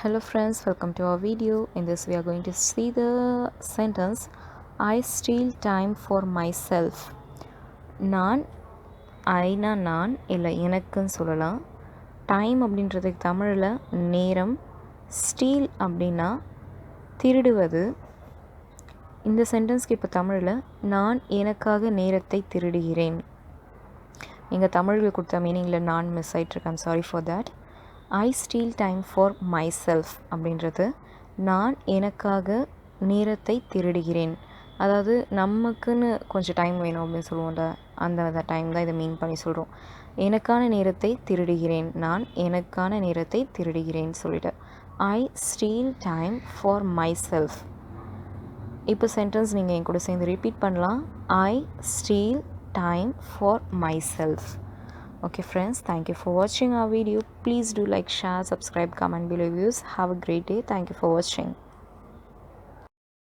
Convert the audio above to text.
Hello friends, welcome to our video. In this we are going to see the sentence I steal time for myself. நான் நான் இல்லை எனக்குன்னு சொல்லலாம். Time அப்படின்றதுக்கு தமிழில் நேரம், ஸ்டீல் அப்படின்னா திருடுவது. இந்த சென்டென்ஸ்க்கு இப்போ தமிழில் நான் எனக்காக நேரத்தை திருடுகிறேன். எங்கள் தமிழில் கொடுத்த மீனிங்கில் நான் மிஸ் ஆகிட்ருக்கேன். Sorry for that. I steal time for myself அப்படின்றது நான் எனக்காக நேரத்தை திருடுகிறேன். அதாவது நமக்குன்னு கொஞ்சம் டைம் வேணும் அப்படின்னு சொல்லுவோம்ல, அந்த டைம் தான் இதை மீன் பண்ணி சொல்கிறோம். எனக்கான நேரத்தை திருடுகிறேன், நான் எனக்கான நேரத்தை திருடுகிறேன் சொல்லிட்டு I steal time for myself. இப்போ சென்டென்ஸ் நீங்கள் என் கூட சேர்ந்து ரிப்பீட் பண்ணலாம். I steal time for myself. Okay friends, thank you for watching our video. Please do like, share, subscribe, comment below views. Have a great day. Thank you for watching.